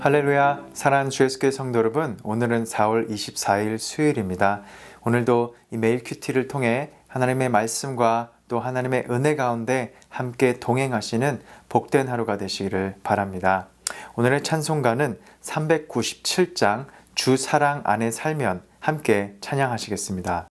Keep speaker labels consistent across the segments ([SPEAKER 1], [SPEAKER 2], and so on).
[SPEAKER 1] 할렐루야, 사랑하는 주 예수교회 성도 여러분, 오늘은 4월 24일 수요일입니다. 오늘도 이 메일 큐티를 통해 하나님의 말씀과 또 하나님의 은혜 가운데 함께 동행하시는 복된 하루가 되시기를 바랍니다. 오늘의 찬송가는 397장 주 사랑 안에 살면 함께 찬양하시겠습니다.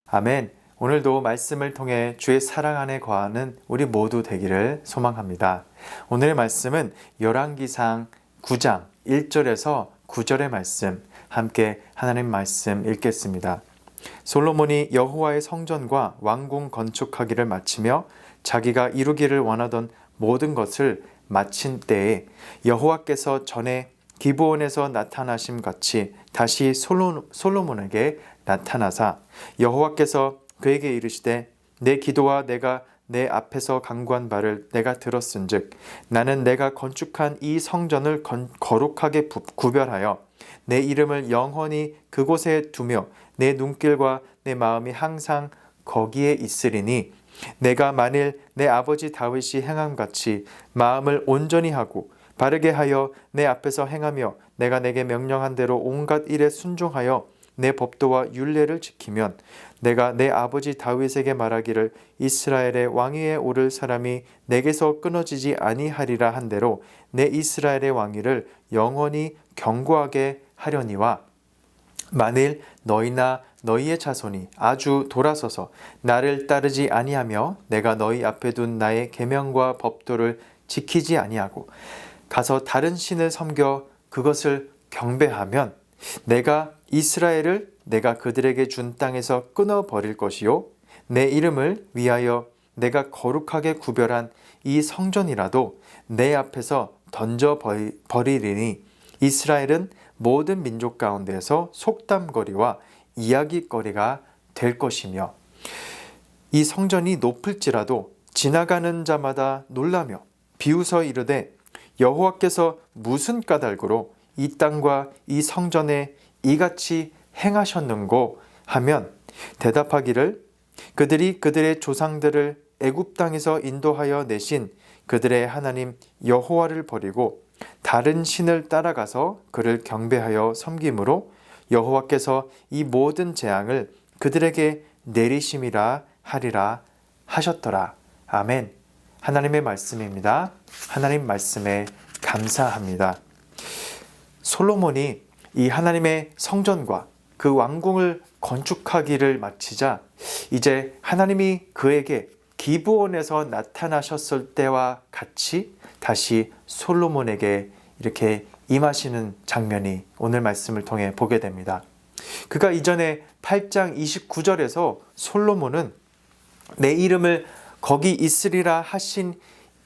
[SPEAKER 1] 아멘. 오늘도 말씀을 통해 주의 사랑 안에 거하는 우리 모두 되기를 소망합니다. 오늘의 말씀은 열왕기상 9장 1절에서 9절의 말씀, 함께 하나님 말씀 읽겠습니다. 솔로몬이 여호와의 성전과 왕궁 건축하기를 마치며 자기가 이루기를 원하던 모든 것을 마친 때에 여호와께서 전에 기브온에서 나타나심 같이 다시 솔로몬에게 나타나사 여호와께서 그에게 이르시되 내 기도와 내가 내 앞에서 간구한 바를 내가 들었은즉 나는 내가 건축한 이 성전을 거룩하게 구별하여 내 이름을 영원히 그곳에 두며 내 눈길과 내 마음이 항상 거기에 있으리니 내가 만일 내 아버지 다윗이 행함같이 마음을 온전히 하고 바르게 하여 내 앞에서 행하며 내가 내게 명령한 대로 온갖 일에 순종하여 내 법도와 율례를 지키면 내가 내 아버지 다윗에게 말하기를 이스라엘의 왕위에 오를 사람이 내게서 끊어지지 아니하리라 한 대로 내 이스라엘의 왕위를 영원히 견고하게 하려니와 만일 너희나 너희의 자손이 아주 돌아서서 나를 따르지 아니하며 내가 너희 앞에 둔 나의 계명과 법도를 지키지 아니하고 가서 다른 신을 섬겨 그것을 경배하면 내가 이스라엘을 내가 그들에게 준 땅에서 끊어버릴 것이요 내 이름을 위하여 내가 거룩하게 구별한 이 성전이라도 내 앞에서 던져 버리리니 이스라엘은 모든 민족 가운데에서 속담거리와 이야기거리가 될 것이며 이 성전이 높을지라도 지나가는 자마다 놀라며 비웃어 이르되 여호와께서 무슨 까닭으로 이 땅과 이 성전에 이같이 행하셨는고 하면 대답하기를 그들이 그들의 조상들을 애굽 땅에서 인도하여 내신 그들의 하나님 여호와를 버리고 다른 신을 따라가서 그를 경배하여 섬김으로 여호와께서 이 모든 재앙을 그들에게 내리심이라 하리라 하셨더라. 아멘. 하나님의 말씀입니다. 하나님 말씀에 감사합니다. 솔로몬이 이 하나님의 성전과 그 왕궁을 건축하기를 마치자 이제 하나님이 그에게 기브온에서 나타나셨을 때와 같이 다시 솔로몬에게 이렇게 임하시는 장면이 오늘 말씀을 통해 보게 됩니다. 그가 이전에 8장 29절에서 솔로몬은 내 이름을 거기 있으리라 하신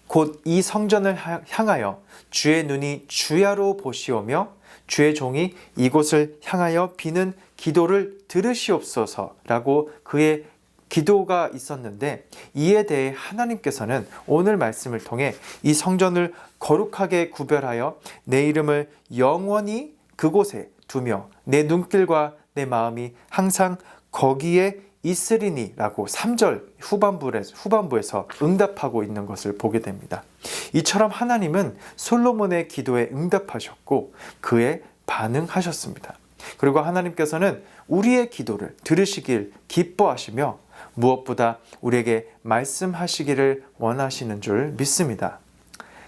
[SPEAKER 1] 곧 이 성전을 향하여 주의 눈이 주야로 보시오며 주의 종이 이곳을 향하여 비는 기도를 들으시옵소서라고 그의 기도가 있었는데 이에 대해 하나님께서는 오늘 말씀을 통해 이 성전을 거룩하게 구별하여 내 이름을 영원히 그곳에 두며 내 눈길과 내 마음이 항상 거기에 있으리니 라고 3절 후반부에서 응답하고 있는 것을 보게 됩니다. 이처럼 하나님은 솔로몬의 기도에 응답하셨고 그에 반응하셨습니다. 그리고 하나님께서는 우리의 기도를 들으시길 기뻐하시며 무엇보다 우리에게 말씀하시기를 원하시는 줄 믿습니다.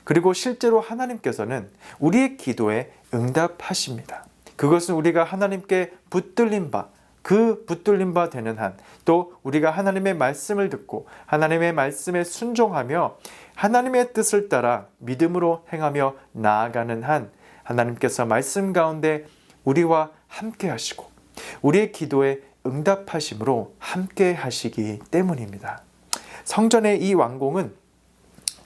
[SPEAKER 1] 그리고 실제로 하나님께서는 우리의 기도에 응답하십니다. 그것은 우리가 하나님께 붙들린 바, 그 붙들린 바 되는 한, 또 우리가 하나님의 말씀을 듣고 하나님의 말씀에 순종하며 하나님의 뜻을 따라 믿음으로 행하며 나아가는 한 하나님께서 말씀 가운데 우리와 함께 하시고 우리의 기도에 응답하심으로 함께 하시기 때문입니다. 성전의 이 왕궁은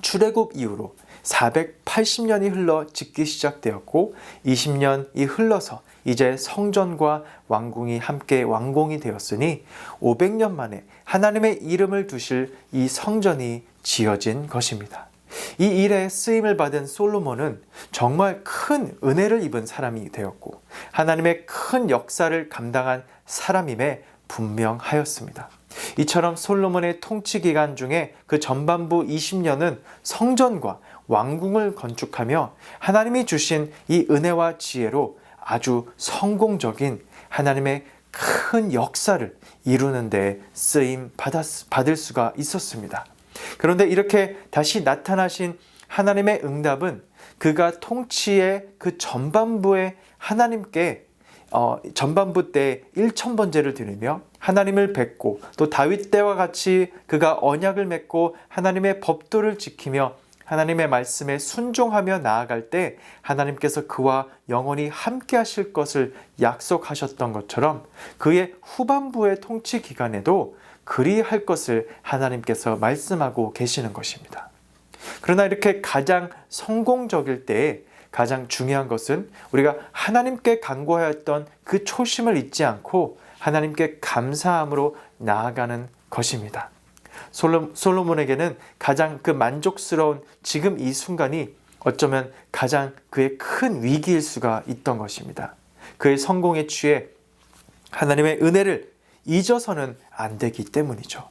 [SPEAKER 1] 출애굽 이후로 480년이 흘러 짓기 시작되었고 20년이 흘러서 이제 성전과 왕궁이 함께 완공이 되었으니 500년 만에 하나님의 이름을 두실 이 성전이 지어진 것입니다. 이 일에 쓰임을 받은 솔로몬은 정말 큰 은혜를 입은 사람이 되었고 하나님의 큰 역사를 감당한 사람임에 분명하였습니다. 이처럼 솔로몬의 통치 기간 중에 그 전반부 20년은 성전과 왕궁을 건축하며 하나님이 주신 이 은혜와 지혜로 아주 성공적인 하나님의 큰 역사를 이루는 데 쓰임 받을 수가 있었습니다. 그런데 이렇게 다시 나타나신 하나님의 응답은 그가 통치의 그 전반부에 하나님께 전반부 때 1000번제를 드리며 하나님을 뵙고 또 다윗 때와 같이 그가 언약을 맺고 하나님의 법도를 지키며 하나님의 말씀에 순종하며 나아갈 때 하나님께서 그와 영원히 함께 하실 것을 약속하셨던 것처럼 그의 후반부의 통치 기간에도 그리할 것을 하나님께서 말씀하고 계시는 것입니다. 그러나 이렇게 가장 성공적일 때에 가장 중요한 것은 우리가 하나님께 간구하였던 그 초심을 잊지 않고 하나님께 감사함으로 나아가는 것입니다. 솔로몬에게는 가장 그 만족스러운 지금 이 순간이 어쩌면 가장 그의 큰 위기일 수가 있던 것입니다. 그의 성공에 취해 하나님의 은혜를 잊어서는 안 되기 때문이죠.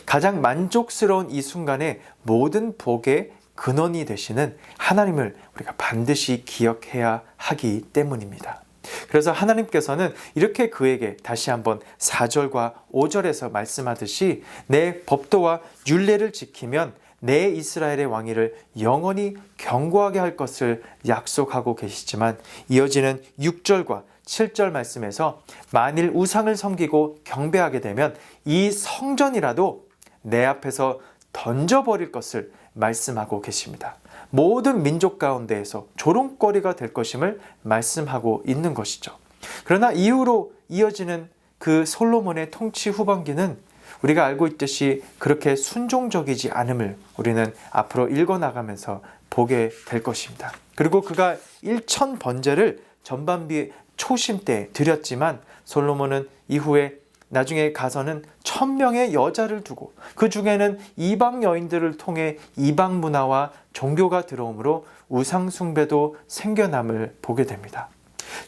[SPEAKER 1] 가장 만족스러운 이 순간에 모든 복의 근원이 되시는 하나님을 우리가 반드시 기억해야 하기 때문입니다. 그래서 하나님께서는 이렇게 그에게 다시 한번 4절과 5절에서 말씀하듯이 내 법도와 율례를 지키면 내 이스라엘의 왕위를 영원히 견고하게 할 것을 약속하고 계시지만 이어지는 6절과 7절 말씀에서 만일 우상을 섬기고 경배하게 되면 이 성전이라도 내 앞에서 던져버릴 것을 말씀하고 계십니다. 모든 민족 가운데에서 조롱거리가 될 것임을 말씀하고 있는 것이죠. 그러나 이후로 이어지는 그 솔로몬의 통치 후반기는 우리가 알고 있듯이 그렇게 순종적이지 않음을 우리는 앞으로 읽어나가면서 보게 될 것입니다. 그리고 그가 1000번제를 전반비 초심 때 드렸지만 솔로몬은 이후에 나중에 가서는 1000명의 여자를 두고 그 중에는 이방 여인들을 통해 이방 문화와 종교가 들어오므로 우상 숭배도 생겨남을 보게 됩니다.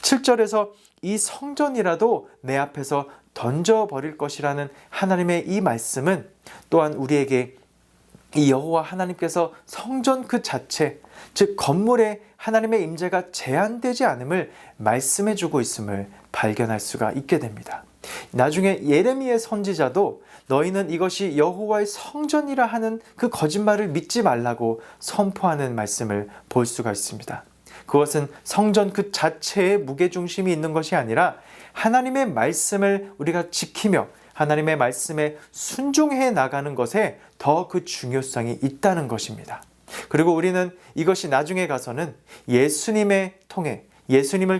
[SPEAKER 1] 7절에서 이 성전이라도 내 앞에서 던져버릴 것이라는 하나님의 이 말씀은 또한 우리에게 이 여호와 하나님께서 성전 그 자체, 즉 건물에 하나님의 임재가 제한되지 않음을 말씀해 주고 있음을 발견할 수가 있게 됩니다. 나중에 예레미야 선지자도 너희는 이것이 여호와의 성전이라 하는 그 거짓말을 믿지 말라고 선포하는 말씀을 볼 수가 있습니다. 그것은 성전 그 자체에 무게중심이 있는 것이 아니라 하나님의 말씀을 우리가 지키며 하나님의 말씀에 순종해 나가는 것에 더 그 중요성이 있다는 것입니다. 그리고 우리는 이것이 나중에 가서는 예수님을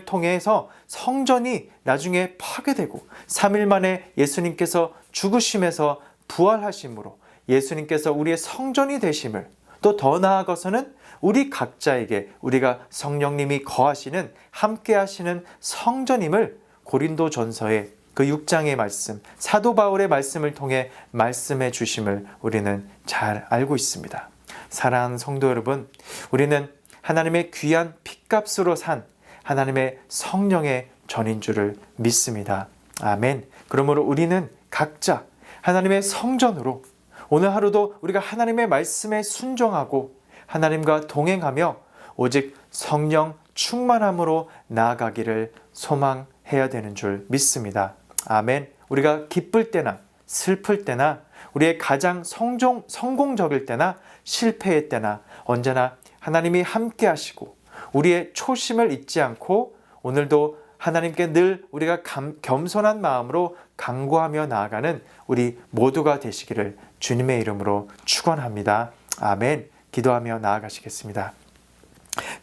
[SPEAKER 1] 통해서 성전이 나중에 파괴되고 3일 만에 예수님께서 죽으심에서 부활하심으로 예수님께서 우리의 성전이 되심을, 또 더 나아가서는 우리 각자에게 우리가 성령님이 거하시는, 함께 하시는 성전임을 고린도전서의 그 6장의 말씀, 사도 바울의 말씀을 통해 말씀해 주심을 우리는 잘 알고 있습니다. 사랑하는 성도 여러분, 우리는 하나님의 귀한 핏값으로 산 하나님의 성령의 전인 줄을 믿습니다. 아멘. 그러므로 우리는 각자 하나님의 성전으로 오늘 하루도 우리가 하나님의 말씀에 순종하고 하나님과 동행하며 오직 성령 충만함으로 나아가기를 소망해야 되는 줄 믿습니다. 아멘. 우리가 기쁠 때나 슬플 때나 우리의 가장 성공적일 때나 실패의 때나 언제나 하나님이 함께 하시고 우리의 초심을 잊지 않고 오늘도 하나님께 늘 우리가 겸손한 마음으로 간구하며 나아가는 우리 모두가 되시기를 주님의 이름으로 축원합니다. 아멘. 기도하며 나아가시겠습니다.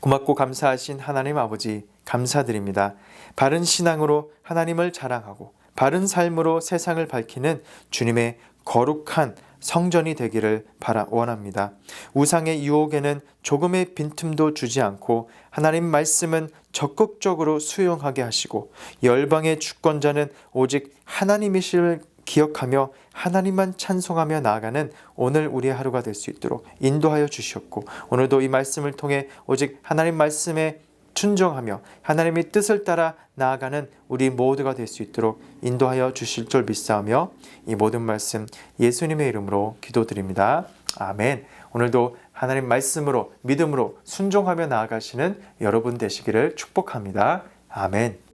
[SPEAKER 1] 고맙고 감사하신 하나님 아버지, 감사드립니다. 바른 신앙으로 하나님을 자랑하고 바른 삶으로 세상을 밝히는 주님의 거룩한 성전이 되기를 원합니다. 우상의 유혹에는 조금의 빈틈도 주지 않고 하나님 말씀은 적극적으로 수용하게 하시고 열방의 주권자는 오직 하나님이심을 기억하며 하나님만 찬송하며 나아가는 오늘 우리의 하루가 될 수 있도록 인도하여 주시옵고 오늘도 이 말씀을 통해 오직 하나님 말씀에 순종하며 하나님의 뜻을 따라 나아가는 우리 모두가 될 수 있도록 인도하여 주실 줄 믿사오며 이 모든 말씀 예수님의 이름으로 기도드립니다. 아멘. 오늘도 하나님 말씀으로 믿음으로 순종하며 나아가시는 여러분 되시기를 축복합니다. 아멘.